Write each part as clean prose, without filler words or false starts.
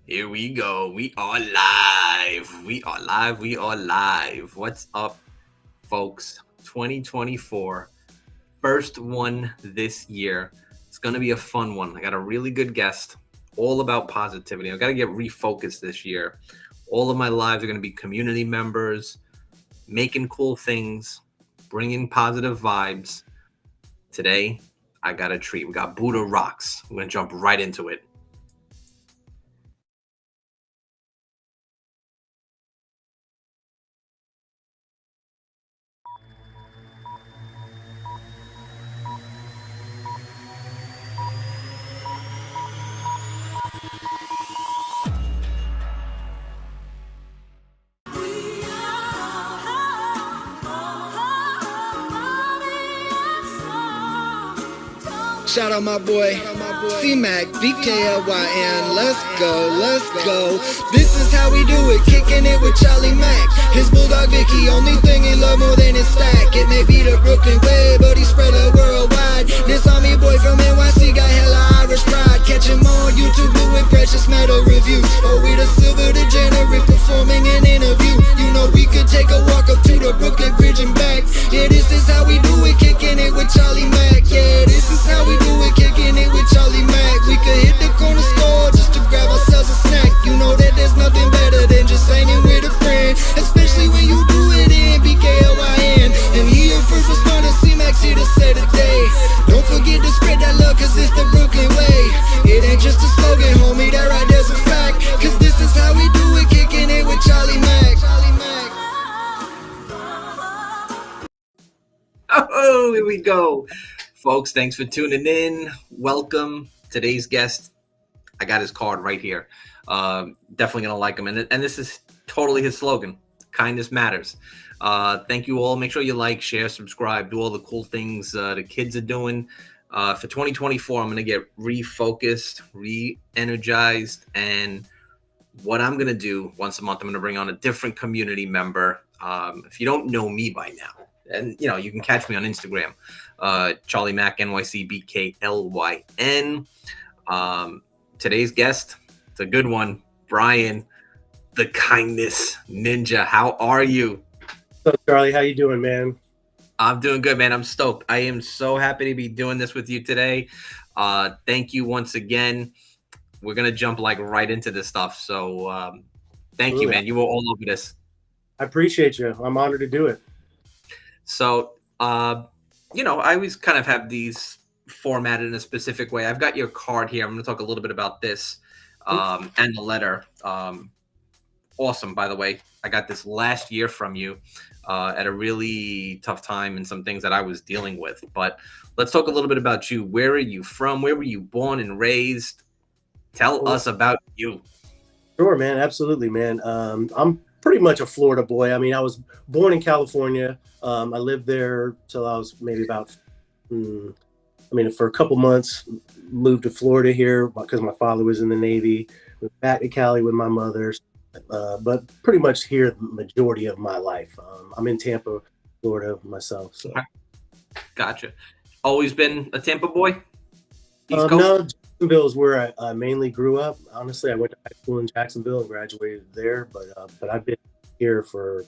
Here we go. We are live. We are live. We are live. What's up, folks? 2024. First one this year. It's going to be a fun one. I got a really good guest, all about positivity. I got to get refocused this year. All of my lives are going to be community members, making cool things, bringing positive vibes. Today, I got a treat. We got Buddha Rocks. We're going to jump right into it. Shout out my boy, C-Mac, BKLYN, let's go. This is how we do it, kicking it with Charlie Mack. His bulldog Vicky, only thing he love more than his stack. It may be the Brooklyn way, but he spread it worldwide. This army boy from NYC got hella Irish pride. Catch him on YouTube doing precious metal reviews. Oh, we the silver degenerate performing an interview. You know we could take a walk up to the Brooklyn Bridge and back. Yeah, this is how we do it, kicking it with Charlie Mack. Yeah, this is how we do it, kicking it with Charlie Mack. We could hit the corner store just to grab ourselves a snack. You know that there's nothing better than just hanging with a friend, especially when you do it in BKLYN. And he your first responder, C-Mac's here to say the day. Don't forget to spread that love, cause it's the Brooklyn way. It ain't just a slogan, homie, that right there's a fact. Cause this is how we do it, kicking it with Charlie Mack. Oh, here we go. Folks, thanks for tuning in. Welcome. Today's guest, I got his card right here. Definitely going to like him. And this is totally his slogan. Kindness matters. Thank you all. Make sure you like, share, subscribe, do all the cool things the kids are doing. For 2024, I'm going to get refocused, re-energized. And what I'm going to do once a month, I'm going to bring on a different community member. If you don't know me by now, and you can catch me on Instagram, Charlie Mack NYC BKLYN. Today's guest, it's a good one, Brian, the Kindness Ninja. How are you? So Charlie, how you doing, man? I'm doing good, man. I'm stoked. I am so happy to be doing this with you today. Thank you once again. We're gonna jump right into this stuff. So thank you, man. You were all over this. I appreciate you. I'm honored to do it. So, I always kind of have these formatted in a specific way. I've got your card here. I'm going to talk a little bit about this and the letter. Awesome, by the way. I got this last year from you at a really tough time and some things that I was dealing with. But let's talk a little bit about you. Where are you from? Where were you born and raised? Tell us about you. Sure, man. Absolutely, man. I'm pretty much a Florida boy. I mean, I was born in California. I lived there till I was maybe about, for a couple months, moved to Florida here because my father was in the Navy. Went back to Cali with my mother, but pretty much here the majority of my life. I'm in Tampa, Florida myself. So. Gotcha. Always been a Tampa boy? No, Jacksonville is where I mainly grew up. Honestly, I went to high school in Jacksonville and graduated there, but I've been here for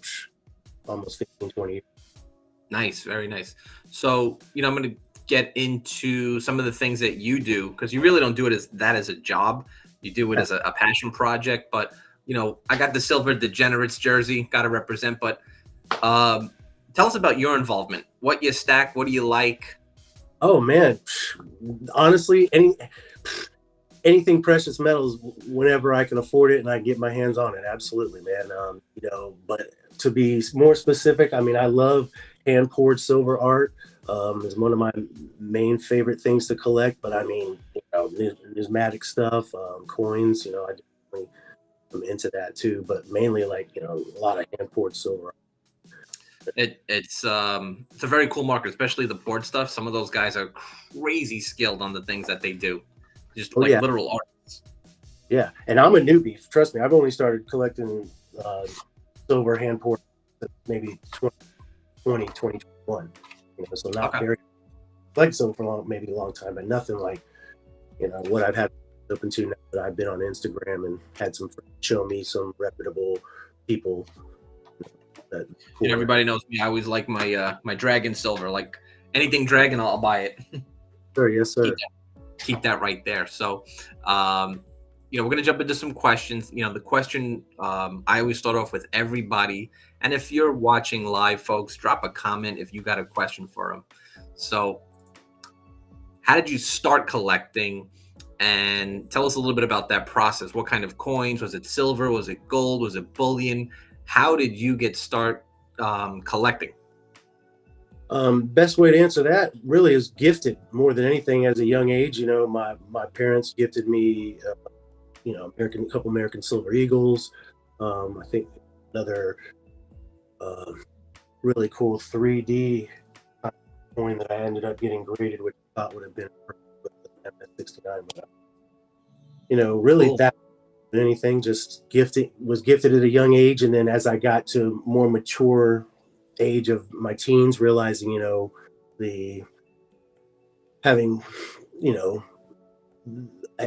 almost 15, 20 years. Nice. Very nice. So, I'm going to get into some of the things that you do, because you really don't do it as a job. You do it as a passion project. But, I got the Silver Degenerates jersey, got to represent. But tell us about your involvement. What you stack? What do you like? Oh, man. Honestly, anything precious metals whenever I can afford it and I get my hands on it. Absolutely, man. But to be more specific, I love hand poured silver art. Is one of my main favorite things to collect. But numismatic stuff, coins, I definitely am into that too. But mainly a lot of hand poured silver. It's a very cool market, especially the board stuff. Some of those guys are crazy skilled on the things that they do. Just literal artists. Yeah, and I'm a newbie. Trust me, I've only started collecting silver hand poured maybe 2021. So not very like silver for maybe a long time, but nothing like what I've had open to now that I've been on Instagram and had some friends show me some reputable people. Everybody knows me. I always like my dragon silver. Like anything dragon, I'll buy it. Sure, yes, sir. Keep that right there. So, we're going to jump into some questions. The question I always start off with everybody. And if you're watching live, folks, drop a comment if you got a question for them. So how did you start collecting? And tell us a little bit about that process. What kind of coins? Was it silver? Was it gold? Was it bullion? How did you get start collecting? Best way to answer that really is gifted more than anything. As a young age, my parents gifted me, a couple American Silver Eagles. I think another really cool 3D coin that I ended up getting graded, which I thought would have been MS69. Really cool. That than anything, just was gifted at a young age, and then as I got to more mature age of my teens, realizing the having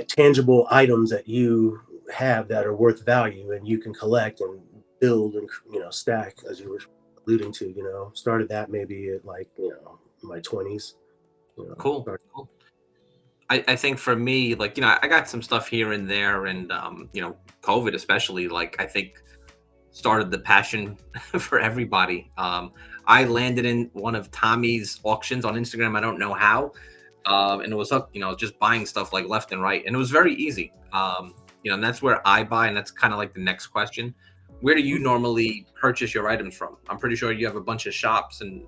tangible items that you have that are worth value and you can collect and build and stack, as you were alluding to. Started that maybe at my 20s. Cool. I think for me, I got some stuff here and there, and COVID especially, I think started the passion for everybody. I landed in one of Tommy's auctions on Instagram. I don't know how. And it was up, just buying stuff left and right. And it was very easy. And that's where I buy. And that's kind of the next question. Where do you normally purchase your items from? I'm pretty sure you have a bunch of shops and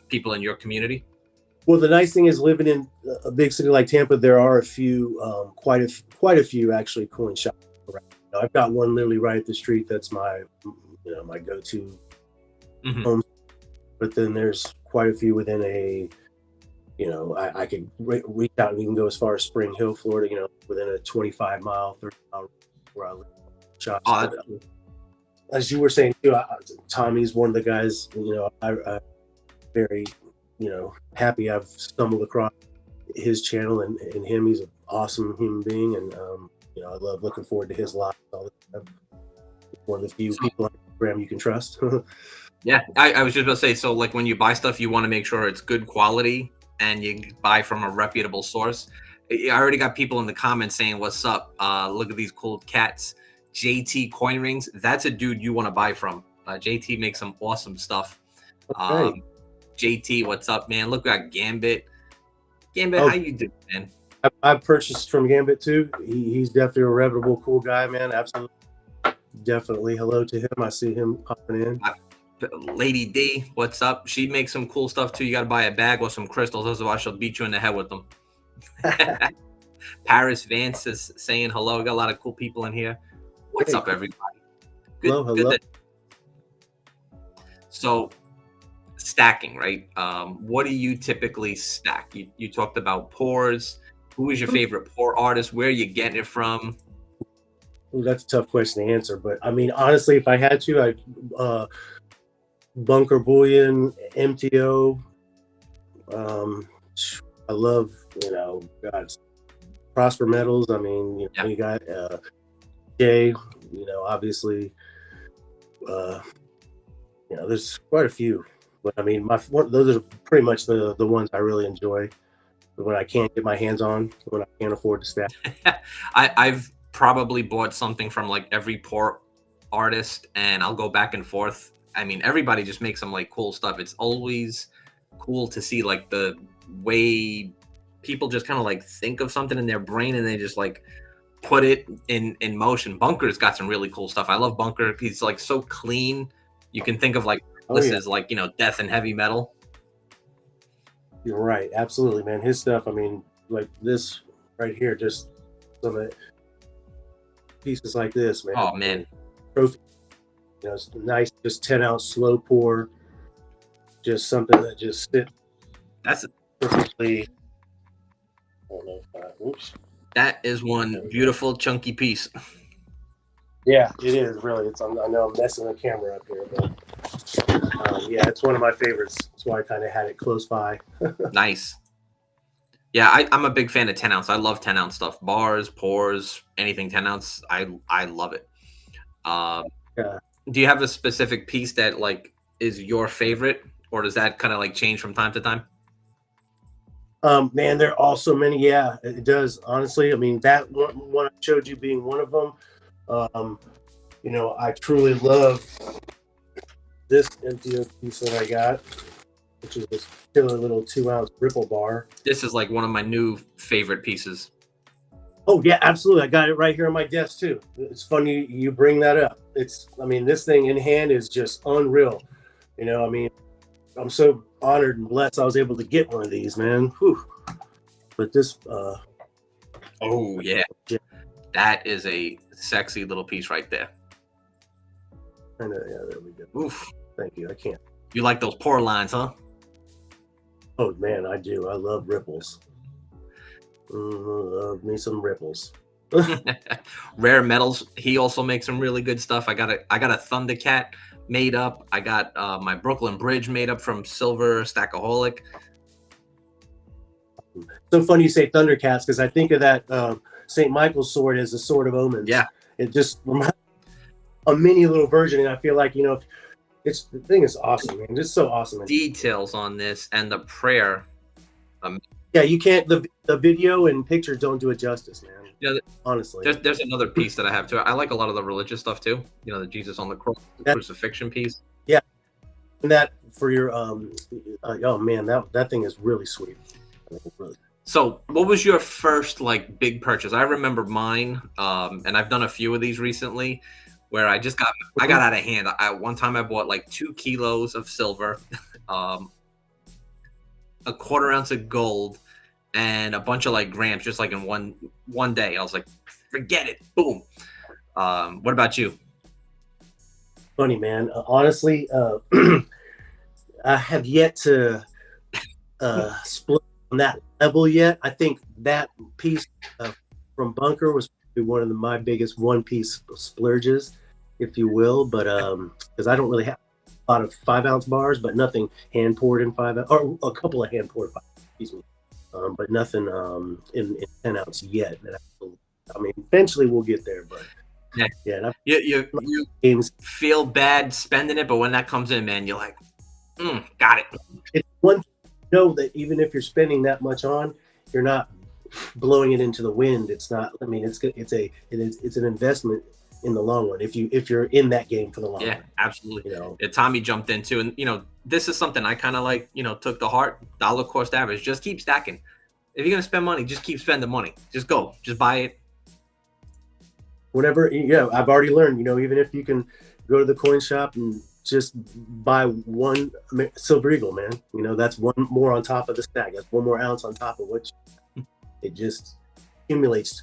people in your community. Well, the nice thing is living in a big city like Tampa, there are a few, quite a few actually coin shops around. I've got one literally right at the street. That's my, my go-to home. But then there's quite a few within a, I could reach out and even go as far as Spring Hill, Florida, within a 25-mile, 30-mile where I live. Shops. As you were saying too, Tommy's one of the guys, I very, happy I've stumbled across his channel and him. He's an awesome human being, and I love looking forward to his live all the time. One of the few people on Instagram you can trust. Yeah, I was just about to say, so when you buy stuff, you want to make sure it's good quality and you buy from a reputable source. I already got people in the comments saying, "What's up? Look at these cool cats." JT Coin Rings. That's a dude you want to buy from. JT makes some awesome stuff. Okay. JT, what's up, man? Look at Gambit. How you doing, man? I've purchased from Gambit too. He's definitely a reputable, cool guy, man. Absolutely. Definitely hello to him. I see him popping in. Lady D, what's up? She makes some cool stuff too. You got to buy a bag or some crystals, otherwise she'll beat you in the head with them. Paris Vance is saying hello. We got a lot of cool people in here. What's up, everybody? Hello. Good. So, stacking, right? What do you typically stack? You talked about pours. Who is your favorite pour artist? Where are you getting it from? Well, that's a tough question to answer, but I mean, honestly, if I had to, I'd Bunker Bullion, MTO. I love, Prosper Metals. I mean, you got Jay, obviously, there's quite a few, but I mean, those are pretty much the ones I really enjoy when I can't get my hands on, when I can't afford to stack. I've probably bought something from every pour artist, and I'll go back and forth. I mean, everybody just makes some cool stuff. It's always cool to see the way people just kind of think of something in their brain and they just put it in motion. Bunker's got some really cool stuff. I love Bunker. He's so clean. You can think of this is death and heavy metal. You're right. Absolutely, man. His stuff, I mean, this right here, just some pieces like this, man. Oh, man. Trophy. It's nice, just 10-ounce slow pour. Just something that just sits. That's perfectly. I don't know if oops. That is one beautiful chunky piece. Yeah, it is really. I know I'm messing the camera up here, but yeah, it's one of my favorites. That's why I kind of had it close by. Nice. Yeah, I'm a big fan of 10 ounce. I love 10-ounce stuff. Bars, pours, anything 10 ounce. I love it. Um, Yeah. do you have a specific piece that like is your favorite, or does that kind of like change from time to time? Man, there are also many. Yeah, it does. Honestly, I mean that one I showed you being one of them. Um, I truly love this empty piece that I got, which is this killer little 2-ounce Ripple bar. This is like one of my new favorite pieces. Oh yeah, absolutely. I got it right here on my desk too. It's funny you bring that up. I mean, this thing in hand is just unreal. I mean, I'm so honored and blessed I was able to get one of these, man. Whew. But this, Oh yeah, that is a sexy little piece right there. yeah, there we go. Oof. Thank you. I can't. You like those pour lines, huh? Oh man, I do. I love ripples. Love me some ripples. Rare Metals. He also makes some really good stuff. I got a Thundercat made up. I got my Brooklyn Bridge made up from Silver Stackaholic. So funny you say Thundercats because I think of that St. Michael's sword as a sword of omens. Yeah, it just reminds a mini little version, and I feel like the thing is awesome, man. Just so awesome. Details on this and the prayer. Yeah, you can't. The video and pictures don't do it justice, man. Yeah, honestly. There's another piece that I have too. I like a lot of the religious stuff too. The Jesus on the cross, the crucifixion piece. Yeah, and that for your oh man, that thing is really sweet. Really. So, what was your first like big purchase? I remember mine, and I've done a few of these recently, where I got out of hand. One time I bought like 2 kilos of silver, a 1/4 ounce of gold, and a bunch of like grams, just like in one day. I was like, forget it, boom. What about you? Funny, man. Honestly, I have yet to split on that level yet. I think that piece from Bunker was probably one of my biggest one-piece splurges, if you will. But because I don't really have a lot of 5-ounce bars, but nothing hand poured in 5 or a couple of hand poured 5. Excuse me. But nothing in 10 ounce yet. I mean, eventually we'll get there, but yeah. You games feel bad spending it, but when that comes in, man, you're like, got it. It's one thing to know that even if you're spending that much on, you're not blowing it into the wind. It's not. I mean, it's an investment in the long run. If you're in that game for the long run. Yeah, absolutely. Tommy jumped into, and this is something I kind of like, took to heart. Dollar cost average. Just keep stacking. If you're gonna spend money, just keep spending money. Just go. Just buy it. Whenever, I've already learned. Even if you can go to the coin shop and just buy one Silver Eagle, man. That's one more on top of the stack. That's one more ounce on top of what it just accumulates.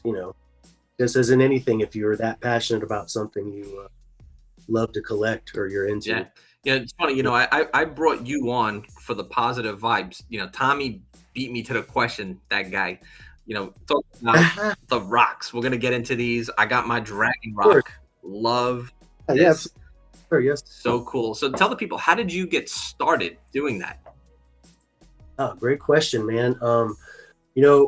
Just as in anything, if you're that passionate about something you love to collect or you're into. Yeah, it's funny. I brought you on for the positive vibes. Tommy beat me to the question. That guy. Talk about the rocks. We're gonna get into these. I got my Dragon Rock. Love. Yes. Sure, yes. So cool. So tell the people, how did you get started doing that? Oh, great question, man.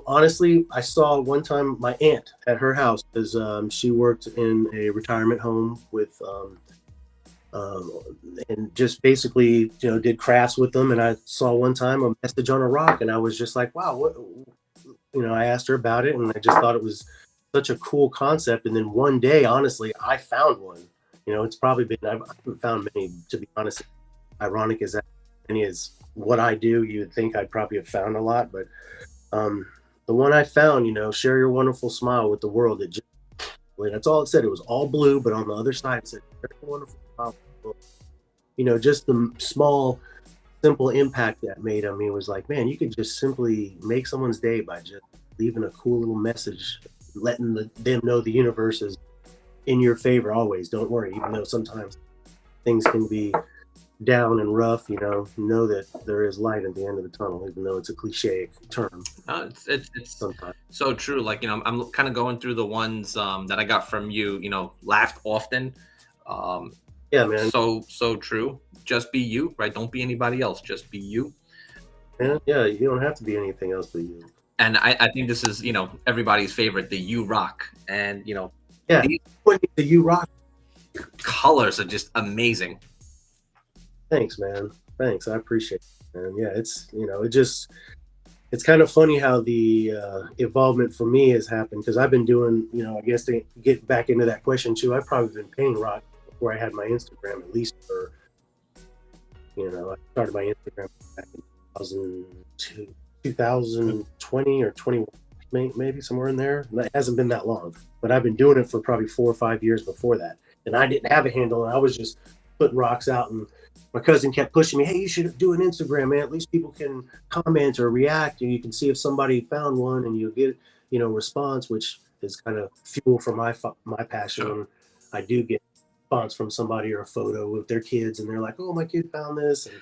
Honestly, I saw one time my aunt at her house because she worked in a retirement home with and just basically did crafts with them. And I saw one time a message on a rock, and I was just like, wow, what? I asked her about it, and I just thought it was such a cool concept. And then one day, honestly, I found one. It's probably been, I haven't found many, to be honest. Ironic as that many is what I do, you'd think I'd probably have found a lot. But the one I found, share your wonderful smile with the world. That's all it said. It was all blue, but on the other side, it said, share your wonderful smile with the world. Just the small, simple impact that made on me was like, man, you could just simply make someone's day by just leaving a cool little message, letting them know the universe is in your favor always. Don't worry, even though sometimes things can be down and rough, know that there is light at the end of the tunnel, even though it's a cliche term. It's sometimes so true. Like, I'm kind of going through the ones that I got from you, laughed often. Yeah, man. So true. Just be you, right? Don't be anybody else. Just be you. Yeah, you don't have to be anything else but you. And I think this is, everybody's favorite, the U Rock. And, Yeah, these the U Rock. colors are just amazing. Thanks, man. Thanks, I appreciate it, man. Yeah, it's kind of funny how the evolvement for me has happened, because I've been doing, I guess to get back into that question too, I've probably been painting rock before I had my Instagram, at least for, I started my Instagram back in 2020 or 21, maybe somewhere in there. It hasn't been that long, but I've been doing it for probably 4 or 5 years before that. And I didn't have a handle, and I was just putting rocks out, and my cousin kept pushing me, hey, you should do an Instagram, man. At least people can comment or react, and you can see if somebody found one, and you'll get, response, which is kind of fuel for my passion. Sure. When I do get response from somebody or a photo with their kids, and they're like, oh, my kid found this, and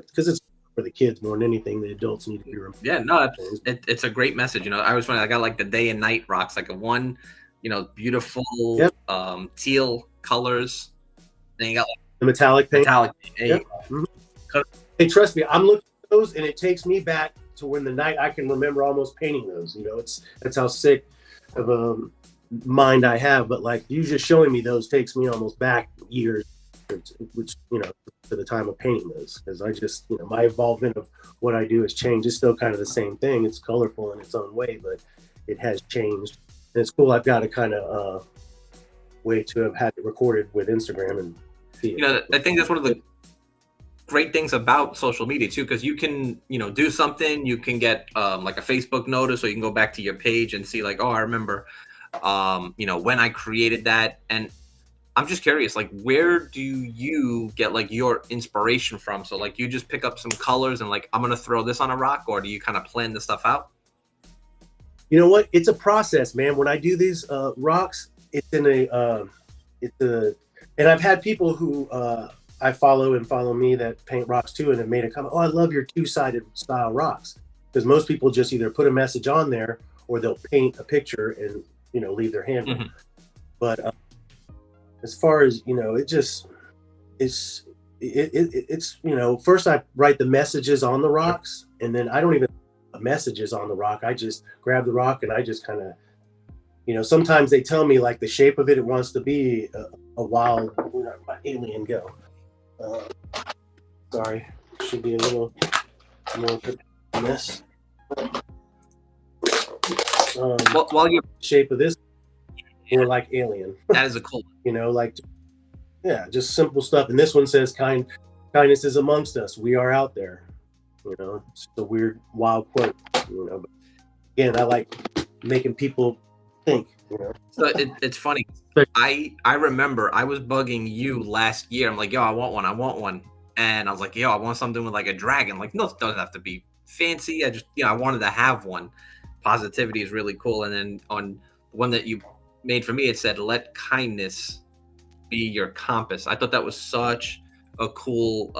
because it's for the kids more than anything. The adults need to be reminded. Yeah, no, it's a great message. I was funny. I got like the day and night rocks, like a one, beautiful Yep. Teal colors. Then you got like The metallic paint. metallic. Yep. Hey, trust me, I'm looking at those, and it takes me back to when the night I can remember almost painting those. That's how sick of a mind I have. But like you just showing me those takes me almost back years, which to the time of painting those, because I just my involvement of what I do has changed. It's still kind of the same thing. It's colorful in its own way, but it has changed, and it's cool. I've got a kind of way to have had it recorded with Instagram and see it. I think that's one of the great things about social media too, because you can do something, you can get like a Facebook notice, or you can go back to your page and see like, oh, I remember when I created that. And I'm just curious, like, where do you get like your inspiration from? So like you just pick up some colors and like, I'm gonna throw this on a rock, or do you kind of plan the stuff out? You know what? It's a process, man. When I do these rocks, it's and I've had people who I follow me that paint rocks too, and have made a comment, oh, I love your two-sided style rocks. Because most people just either put a message on there, or they'll paint a picture and leave their handle. Mm-hmm. But as far as it's first I write the messages on the rocks, and then I don't even put messages on the rock. I just grab the rock and I just kind of sometimes they tell me like the shape of it wants to be a wild alien go. Sorry, should be a little more on this. While you're shape of this, or like alien. that is a cool like, yeah, just simple stuff. And this one says kindness is amongst us, we are out there. It's a weird wild quote, but again, I like making people think. So it's funny. I remember I was bugging you last year. I'm like, yo, I want one. And I was like, yo, I want something with like a dragon. Like, no, it doesn't have to be fancy. I just, I wanted to have one. Positivity is really cool. And then on one that you made for me, it said, let kindness be your compass. I thought that was such a cool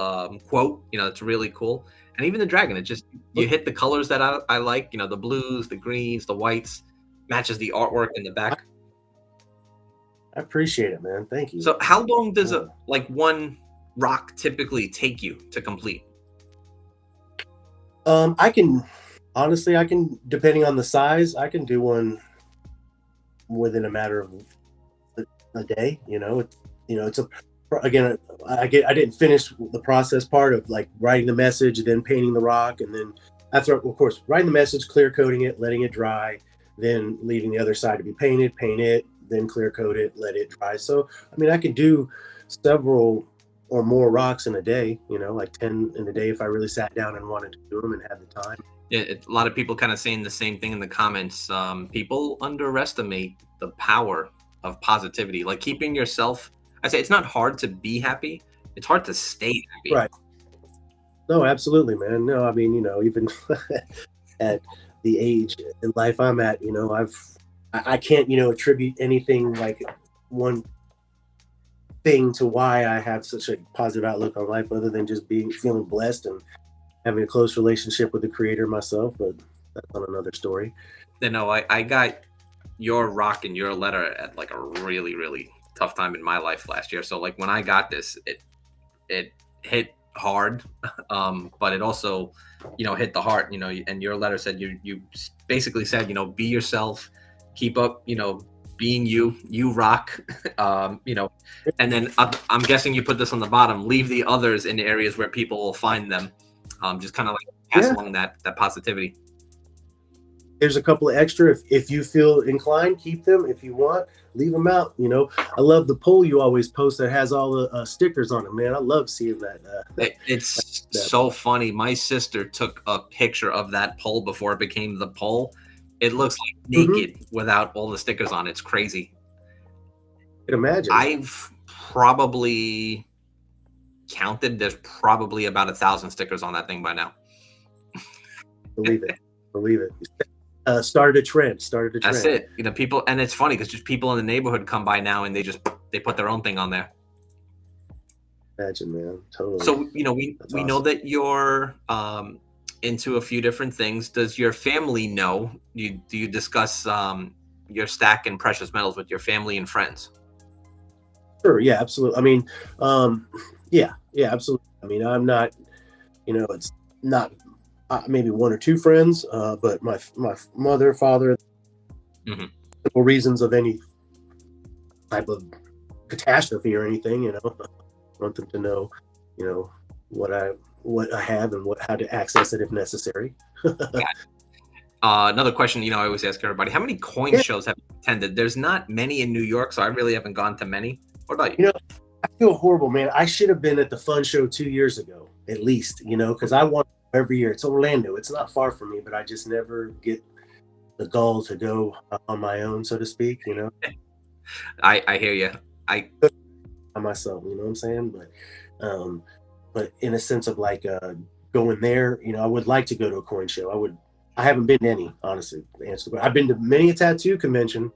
quote. It's really cool. And even the dragon, it just, you hit the colors that I like, the blues, the greens, the whites, matches the artwork in the back. I appreciate it, man. Thank you. So how long does one rock typically take you to complete? I can depending on the size, I can do one within a matter of a day. It's again, I didn't finish the process part of like writing the message, then painting the rock, and then after, of course, writing the message, clear coating it, letting it dry, then leaving the other side to be painted, paint it, then clear coat it, let it dry. So, I can do several or more rocks in a day, like 10 in a day if I really sat down and wanted to do them and had the time. Yeah, a lot of people kind of saying the same thing in the comments. People underestimate the power of positivity, like keeping yourself. I say it's not hard to be happy. It's hard to stay happy. Right. No, absolutely, man. No, even at the age in life I'm at, I can't, attribute anything like one thing to why I have such a positive outlook on life, other than just feeling blessed and having a close relationship with the creator myself. But that's on another story. I got your rock and your letter at like a really, really tough time in my life last year. So like when I got this, it hit hard, but it also, hit the heart. And your letter said you basically said, be yourself, keep up, being you rock, and then I'm guessing you put this on the bottom, leave the others in areas where people will find them, just kind of like pass along that positivity. There's a couple of extra. If you feel inclined, keep them. If you want, leave them out. I love the poll you always post that has all the stickers on it, man. I love seeing that. It's so funny. My sister took a picture of that poll before it became the poll. It looks like naked without all the stickers on it. It's crazy. I can imagine. I've probably counted. There's probably about 1,000 stickers on that thing by now. Believe it. Started a trend. That's it. People, and it's funny because just people in the neighborhood come by now and they put their own thing on there. Imagine, man. Totally. So, we know that you're into a few different things. Does your family know? Do you discuss your stack and precious metals with your family and friends? Sure. Yeah, absolutely. I mean, yeah, absolutely. I mean, I'm not, it's not maybe one or two friends, but my mother, father, simple reasons of any type of catastrophe or anything, I want them to know, what I have and how to access it if necessary. Another question, I always ask everybody, how many coin shows have you attended? There's not many in New York, so I really haven't gone to many. What about you? I feel horrible, man. I should have been at the Fun Show 2 years ago, at least, because I want every year. It's Orlando. It's not far from me, but I just never get the gall to go on my own, so to speak, I hear you. I myself, you know what I'm saying? But in a sense of like going there, I would like to go to a coin show. I haven't been to any, honestly, to answer the question. I've been to many a tattoo convention,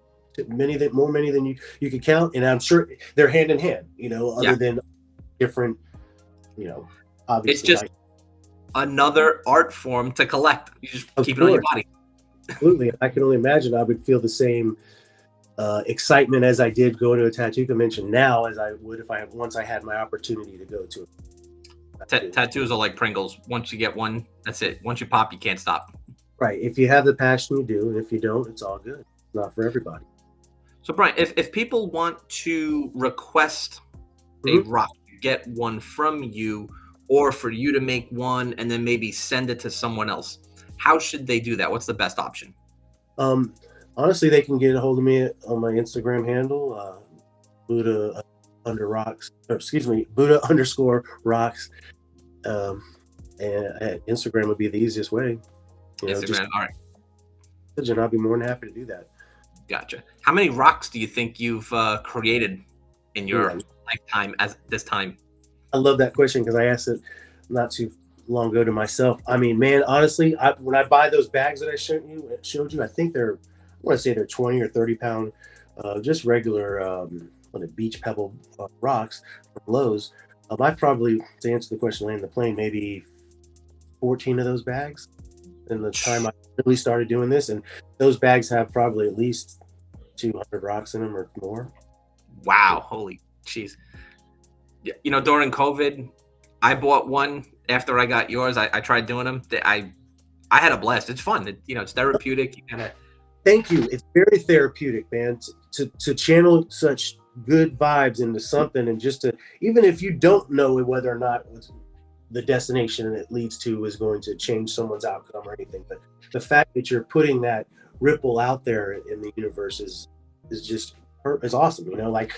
many than you could count, and I'm sure they're hand in hand, other than different, obviously. It's just another art form to collect. You just keep it on your body. Absolutely. I can only imagine I would feel the same excitement as I did go to a tattoo convention now as I would once I had my opportunity to go to it. Tattoos are like Pringles. Once you get one, that's it. Once you pop, you can't stop. Right. If you have the passion, you do. And if you don't, it's all good. It's not for everybody. So, Brian, if people want to request a rock, get one from you, or for you to make one and then maybe send it to someone else, how should they do that? What's the best option? Honestly, they can get a hold of me on my Instagram handle, Buddha _rocks. And Instagram would be the easiest way. Instagram, all right. And I'll be more than happy to do that. Gotcha. How many rocks do you think you've created in your lifetime as this time? I love that question because I asked it not too long ago to myself. I mean, man, honestly, when I buy those bags that I showed you, I think I want to say they're 20 or 30 pound, just regular beach pebble rocks from Lowe's. I probably, to answer the question, land the plane, maybe 14 of those bags in the time I really started doing this. And those bags have probably at least 200 rocks in them or more. Wow. Holy jeez. During COVID, I bought one after I got yours. I tried doing them. I had a blast. It's fun. It's therapeutic. Thank you. It's very therapeutic, man, to channel such good vibes into something, and just to, even if you don't know whether or not the destination it leads to is going to change someone's outcome or anything, but the fact that you're putting that ripple out there in the universe is awesome. Like,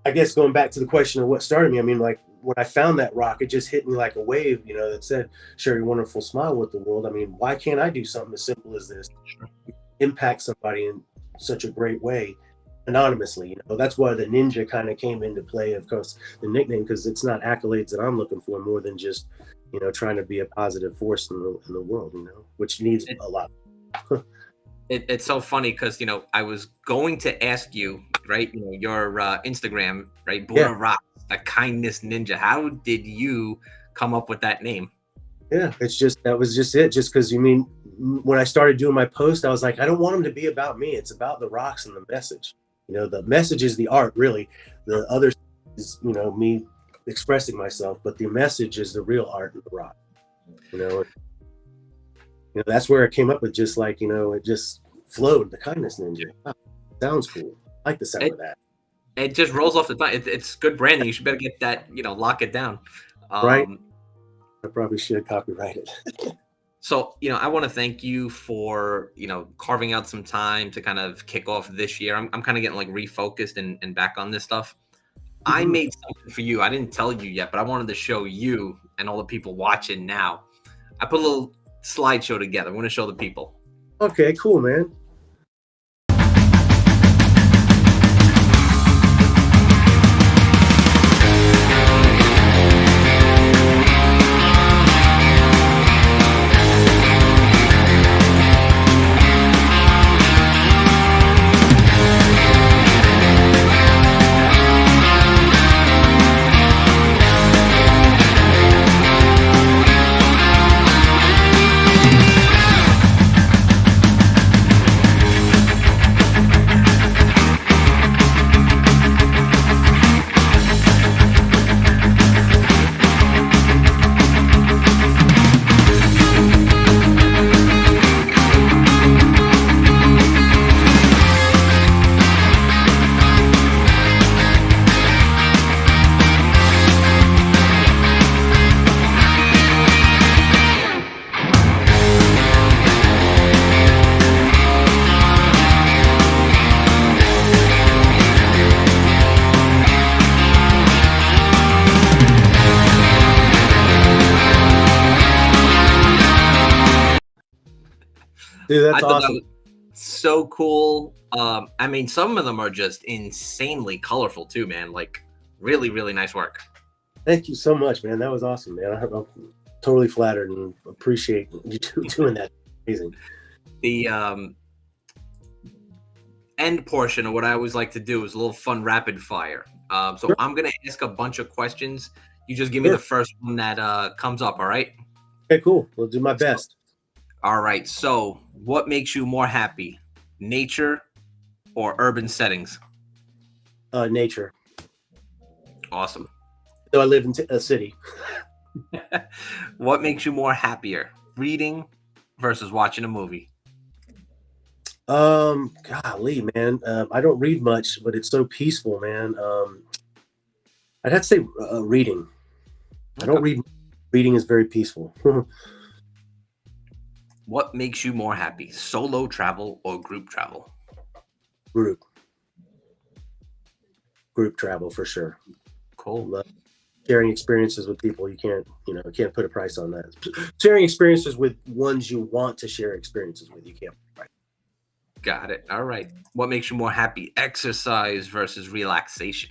I guess going back to the question of what started me, I mean, like when I found that rock, it just hit me like a wave, that said, share your wonderful smile with the world. I mean, why can't I do something as simple as this? Impact somebody in such a great way anonymously. That's why the ninja kind of came into play, of course, the nickname, because it's not accolades that I'm looking for, more than just trying to be a positive force in the world, which needs a lot. It's so funny because I was going to ask you, right, your Instagram, right, Buddha Rocks, a kindness ninja. How did you come up with that name? Yeah, that was just it. Just because when I started doing my post, I was like, I don't want them to be about me. It's about the rocks and the message. The message is the art, really. The other is, me expressing myself, but the message is the real art of the rock. You know, that's where it came up with, just like, it just flowed. The Kindness Ninja. Wow, sounds cool. I like the sound of that. It just rolls off the tongue. It's good branding. You should better get that, lock it down. Right. I probably should copyright it. So, I want to thank you for, carving out some time to kind of kick off this year. I'm kind of getting like refocused and back on this stuff. I made something for you. I didn't tell you yet, but I wanted to show you and all the people watching now. I put a little slideshow together. I want to show the people. Okay, cool, man. Dude, that's awesome. That so cool. I mean, some of them are just insanely colorful too, man. Like, really, really nice work. Thank you so much, man. That was awesome, man. I'm totally flattered and appreciate you doing that. Amazing. The end portion of what I always like to do is a little fun rapid fire. So I'm going to ask a bunch of questions. You just give me the first one that comes up, all right? Okay, cool. We'll do my best. All right. So what makes you more happy, nature or urban settings? Nature. Awesome. So I live in a city. What makes you more happier, reading versus watching a movie? Golly, man. I don't read much, but it's so peaceful, man. I'd have to say reading. I don't read. Reading is very peaceful. What makes you more happy, solo travel or group travel? Group travel for sure. Cool. Love sharing experiences with people. You can't put a price on that. Sharing experiences with ones you want to share experiences with, you can't put a price. Got it. All right. What makes you more happy, exercise versus relaxation?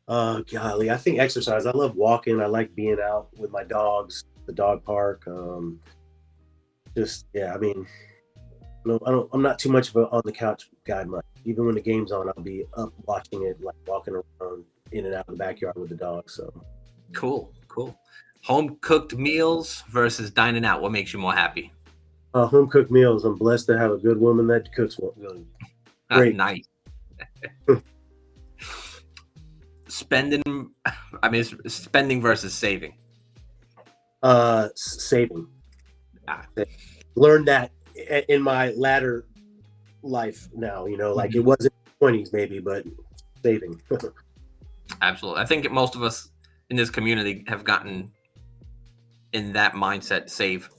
Golly, I think exercise. I love walking. I like being out with my dogs, the dog park. I'm not too much of a on the couch guy much. Even when the game's on, I'll be up watching it, like walking around in and out of the backyard with the dog. So cool. Home cooked meals versus dining out. What makes you more happy? Home cooked meals. I'm blessed to have a good woman that cooks good. Great. Nice. Spending versus saving. Saving. Learned that in my latter life now, like it wasn't 20s maybe, but saving. Absolutely. I think most of us in this community have gotten in that mindset, save.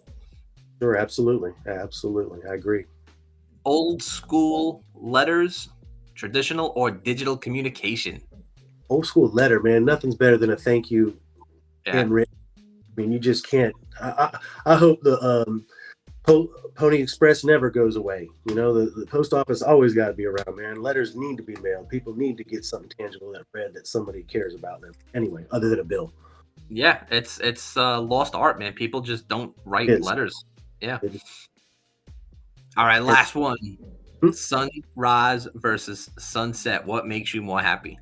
Sure, absolutely. I agree. Old school letters, traditional or digital communication? Old school letter, man. Nothing's better than a thank you handwritten. I mean, you just can't. I hope the Pony Express never goes away. The post office always got to be around, man. Letters need to be mailed. People need to get something tangible that read that somebody cares about them. Anyway, other than a bill. Yeah, it's lost art, man. People just don't write letters. Yeah. All right, last one. Sunrise versus sunset. What makes you more happy?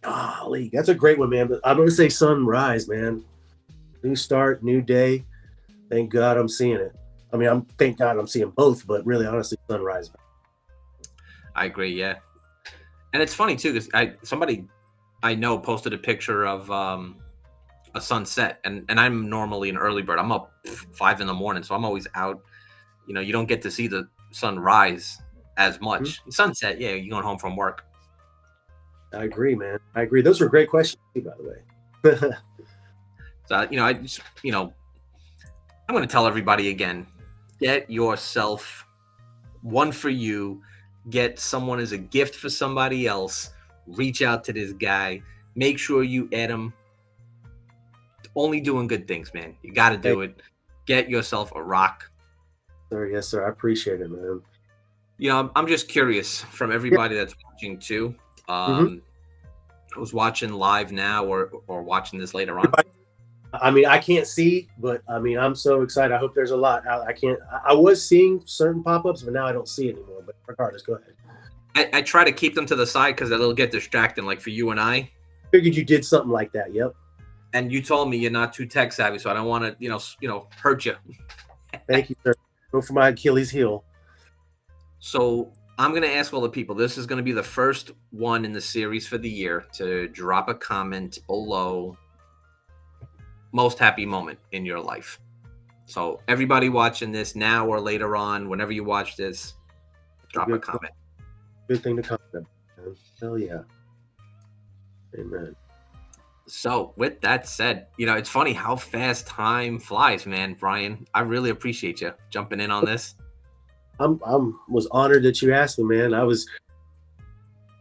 Golly, that's a great one, man. But I'm gonna say sunrise, man. New start, new day. Thank God I'm seeing it. I mean, thank God I'm seeing both, but really, honestly, sunrise. I agree, yeah. And it's funny too, because somebody I know posted a picture of a sunset, and I'm normally an early bird. I'm up 5 in the morning, so I'm always out. You know, you don't get to see the sun rise as much. Sunset, yeah, you're going home from work. I agree, man. I agree. Those were great questions, too, by the way. So, you know, I just, you know, I'm going to tell everybody again, get yourself one for you, get someone as a gift for somebody else, reach out to this guy, make sure you add him. Only doing good things, man. You got to do it. Get yourself a rock. Sir, yes, sir. I appreciate it, man. You know, I'm just curious from everybody that's watching too. I was watching live now or watching this later on. I mean, I can't see, but I mean, I'm so excited. I hope there's a lot. I was seeing certain pop-ups, but now I don't see anymore. But regardless, go ahead. I try to keep them to the side because they'll get distracting, like for you and I. Figured you did something like that. Yep. And you told me you're not too tech savvy, so I don't want to, you know, hurt you. Thank you, sir. Go for my Achilles heel. So I'm going to ask all the people. This is going to be the first one in the series for the year to drop a comment below most happy moment in your life. So everybody watching this now or later on, whenever you watch this, drop a comment. Good thing to comment about. Hell yeah. Amen. So with that said, you know, it's funny how fast time flies, man. Brian, I really appreciate you jumping in on this. Was honored that you asked me, man. I was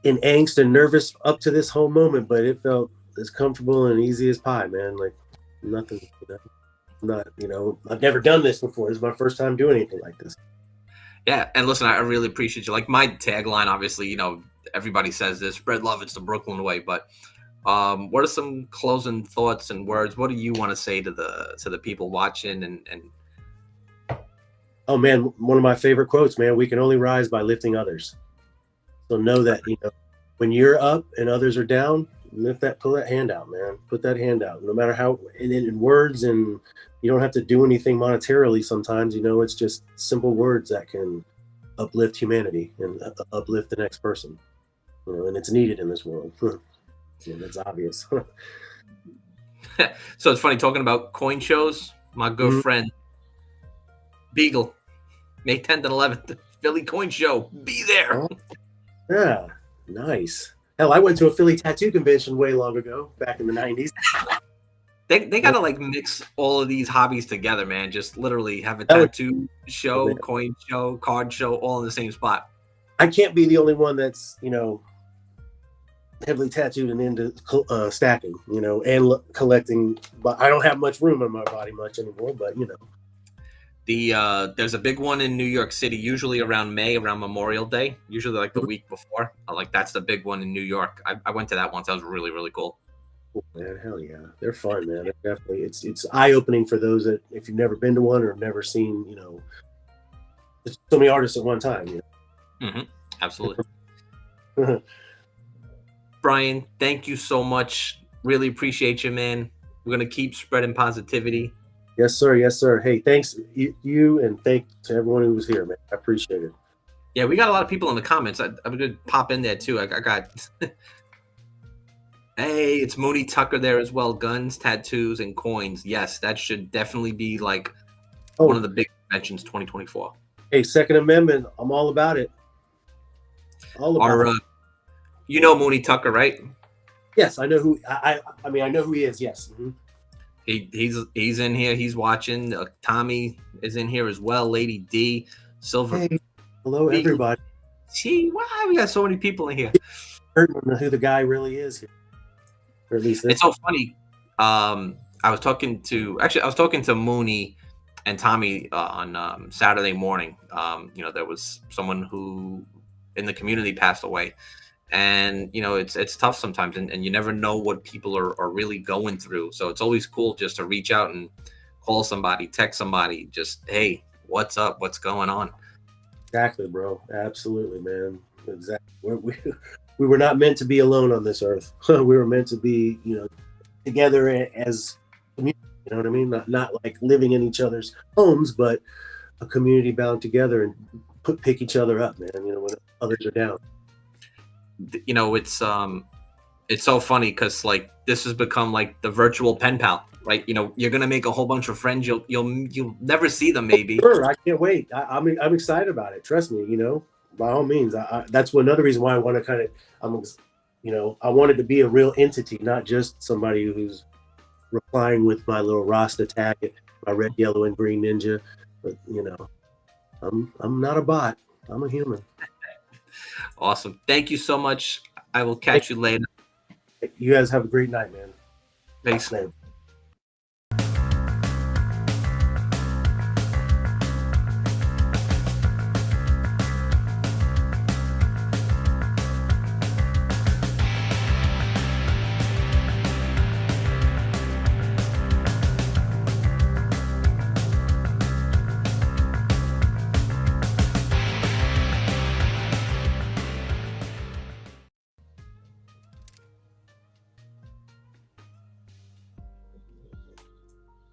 in angst and nervous up to this whole moment, but it felt as comfortable and easy as pie, man. Like nothing, you know, not, you know, I've never done this before. This is my first time doing anything like this. Yeah. And listen, I really appreciate you. Like my tagline, obviously, you know, everybody says this, spread love, it's the Brooklyn way, but what are some closing thoughts and words? What do you want to say to the people watching and Oh man, one of my favorite quotes, man, we can only rise by lifting others. So know that, you know, when you're up and others are down, pull that hand out, man. Put that hand out. No matter how in words, and you don't have to do anything monetarily sometimes, you know, it's just simple words that can uplift humanity and uplift the next person. You know, and it's needed in this world. Yeah, that's obvious. So it's funny talking about coin shows. My good friend Beagle, May 10th and 11th, Philly Coin Show. Be there. Oh, yeah, nice. Hell, I went to a Philly tattoo convention way long ago, back in the 90s. They gotta like mix all of these hobbies together, man. Just literally have a tattoo show, coin show, card show, all in the same spot. I can't be the only one that's, you know, heavily tattooed and into stacking, you know, and collecting. But I don't have much room in my body much anymore. But you know, there's a big one in New York City, usually around May, around Memorial Day, usually like the week before. Like that's the big one in New York. I went to that once. That was really, really cool. Oh, man, hell yeah, they're fun, man. They're definitely, it's eye opening for those that if you've never been to one or never seen, you know, so many artists at one time. You know? Absolutely. Brian, thank you so much. Really appreciate you, man. We're going to keep spreading positivity. Yes, sir. Yes, sir. Hey, thanks you and thank to everyone who was here, man. I appreciate it. Yeah, we got a lot of people in the comments. I'm going to pop in there too. I got hey, it's Mooney Tucker there as well. Guns, tattoos, and coins. Yes, that should definitely be like one of the big conventions 2024. Hey, Second Amendment. I'm all about it. All about it. You know Mooney Tucker, right? Yes, I know who. I mean, I know who he is. Yes. He's in here. He's watching. Tommy is in here as well. Lady D, Silver. Hey, hello, everybody. Gee, wow, we got so many people in here. I don't know who the guy really is here. Or at least it's so funny. I was talking to Mooney and Tommy on Saturday morning. You know, there was someone who in the community passed away. And, you know, it's tough sometimes and you never know what people are really going through. So it's always cool just to reach out and call somebody, text somebody, just, hey, what's up? What's going on? Exactly, bro. Absolutely, man. Exactly. We were not meant to be alone on this earth. We were meant to be, you know, together as community, you know what I mean? Not like living in each other's homes, but a community bound together and pick each other up, man, you know, when others are down. You know, it's It's so funny because like this has become like the virtual pen pal, right? You know, you're gonna make a whole bunch of friends. You'll never see them maybe. Sure, I can't wait. I'm excited about it. Trust me. You know, by all means. That's another reason why I want to kind of. I wanted to be a real entity, not just somebody who's replying with my little Rasta tag, my red, yellow, and green ninja. But you know, I'm not a bot. I'm a human. Awesome. Thank you so much. I will catch you later. You guys have a great night, man. Thanks. Man.